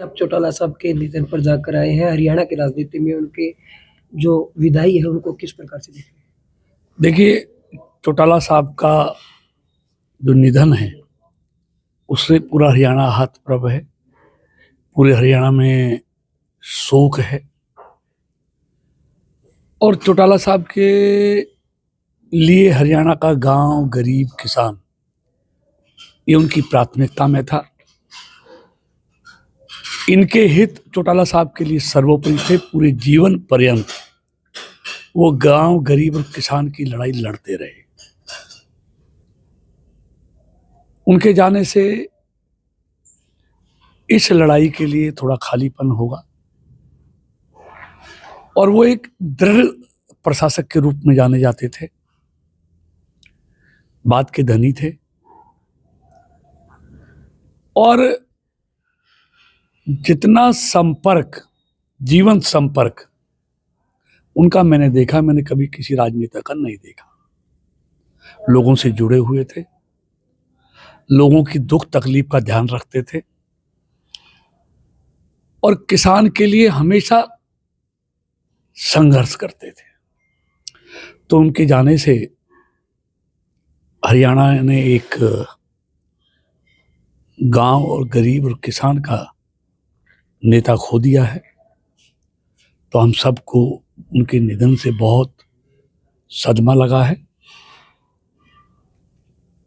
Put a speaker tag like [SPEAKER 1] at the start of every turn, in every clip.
[SPEAKER 1] आप चौटाला साहब के निधन पर जाकर आए हैं। हरियाणा की राजनीति में उनके जो विदाई है, उनको किस प्रकार से देख रहे हैं?
[SPEAKER 2] देखिए, चौटाला साहब का जो निधन है उससे पूरा हरियाणा हतप्रभ है। पूरे हरियाणा में शोक है और चौटाला साहब के लिए हरियाणा का गांव, गरीब, किसान ये उनकी प्राथमिकता में था। इनके हित चौटाला साहब के लिए सर्वोपरि थे। पूरे जीवन पर्यंत वो गांव, गरीब और किसान की लड़ाई लड़ते रहे। उनके जाने से इस लड़ाई के लिए थोड़ा खालीपन होगा और वो एक दृढ़ प्रशासक के रूप में जाने जाते थे। बात के धनी थे और जितना संपर्क, जीवन संपर्क उनका मैंने देखा, मैंने कभी किसी राजनेता का नहीं देखा। लोगों से जुड़े हुए थे, लोगों की दुख तकलीफ का ध्यान रखते थे और किसान के लिए हमेशा संघर्ष करते थे। तो उनके जाने से हरियाणा ने एक गांव और गरीब और किसान का नेता खो दिया है। तो हम सबको उनके निधन से बहुत सदमा लगा है।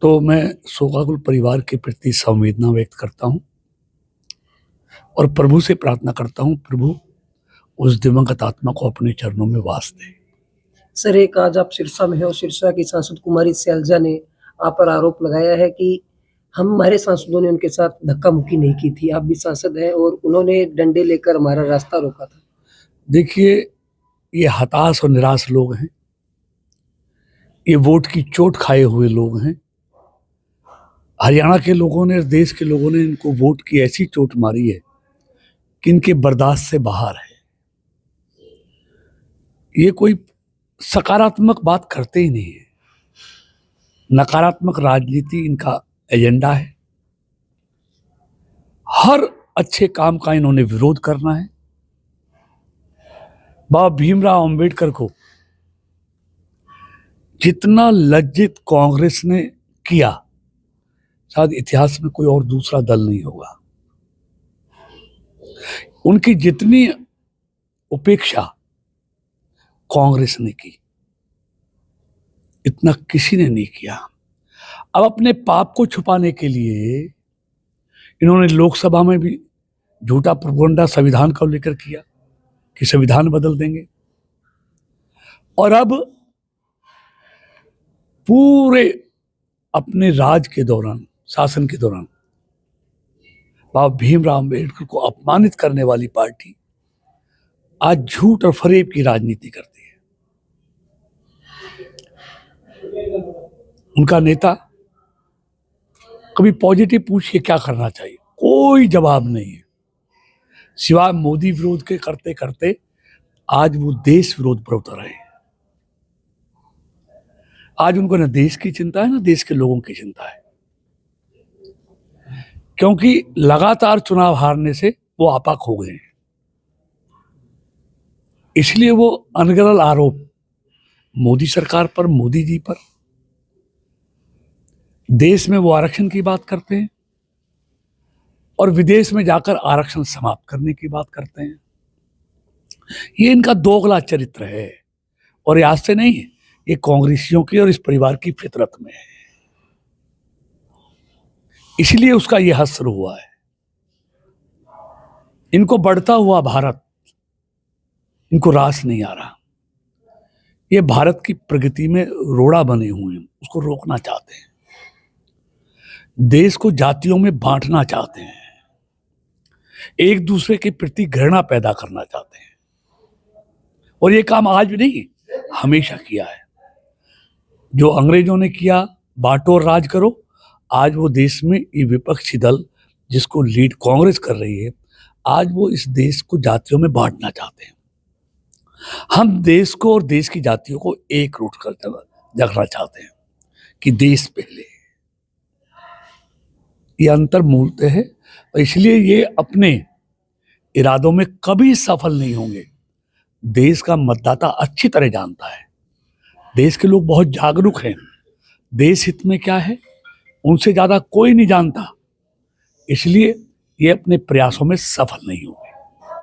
[SPEAKER 2] तो मैं शोकाकुल परिवार के प्रति संवेदना व्यक्त करता हूं और प्रभु से प्रार्थना करता हूं, प्रभु उस दिवंगत आत्मा को अपने चरणों में वास दे।
[SPEAKER 1] सर, एक आज आप सिरसा में हैं और सिरसा की सांसद कुमारी सैलजा ने आप पर आरोप लगाया है कि हमारे सांसदों ने उनके साथ धक्का मुक्की नहीं की थी। आप भी सांसद हैं और उन्होंने डंडे लेकर हमारा रास्ता रोका था।
[SPEAKER 2] देखिए, ये हताश और निराश लोग हैं। ये वोट की चोट खाए हुए लोग हैं। हरियाणा के लोगों ने, देश के लोगों ने इनको वोट की ऐसी चोट मारी है कि इनके बर्दाश्त से बाहर है। ये कोई सकारात्मक बात करते ही नहीं है। नकारात्मक राजनीति इनका एजेंडा है। हर अच्छे काम का इन्होंने विरोध करना है। बाबा भीमराव अंबेडकर को जितना लज्जित कांग्रेस ने किया, शायद इतिहास में कोई और दूसरा दल नहीं होगा। उनकी जितनी उपेक्षा कांग्रेस ने की, इतना किसी ने नहीं किया। अब अपने पाप को छुपाने के लिए इन्होंने लोकसभा में भी झूठा प्रोपगंडा संविधान को लेकर किया कि संविधान बदल देंगे और अब पूरे अपने राज के दौरान, शासन के दौरान बाबा भीमराव अंबेडकर को अपमानित करने वाली पार्टी आज झूठ और फरेब की राजनीति करती है। उनका नेता कभी पॉजिटिव पूछिए क्या करना चाहिए, कोई जवाब नहीं है सिवाय मोदी विरोध के करते करते आज वो देश विरोध पर उतर रहे हैं। आज उनको न देश की चिंता है, न देश के लोगों की चिंता है, क्योंकि लगातार चुनाव हारने से वो आपा खो गए हैं। इसलिए वो अनगढ़ आरोप मोदी सरकार पर, मोदी जी पर, देश में वो आरक्षण की बात करते हैं और विदेश में जाकर आरक्षण समाप्त करने की बात करते हैं। ये इनका दोगला चरित्र है और ये आज से नहीं है, ये कांग्रेसियों की और इस परिवार की फितरत में है। इसलिए उसका ये हश्र हुआ है। इनको बढ़ता हुआ भारत, इनको रास नहीं आ रहा। ये भारत की प्रगति में रोड़ा बने हुए हैं, उसको रोकना चाहते हैं, देश को जातियों में बांटना चाहते हैं, एक दूसरे के प्रति घृणा पैदा करना चाहते हैं। और ये काम आज भी नहीं, हमेशा किया है। जो अंग्रेजों ने किया, बांटो और राज करो, आज वो देश में ये विपक्षी दल जिसको लीड कांग्रेस कर रही है, आज वो इस देश को जातियों में बांटना चाहते हैं। हम देश को और देश की जातियों को एक रूट कर रखना चाहते हैं कि देश पहले। ये अंतर मूलतः है और इसलिए ये अपने इरादों में कभी सफल नहीं होंगे। देश का मतदाता अच्छी तरह जानता है, देश के लोग बहुत जागरूक हैं, देश हित में क्या है उनसे ज्यादा कोई नहीं जानता, इसलिए ये अपने प्रयासों में सफल नहीं हुआ।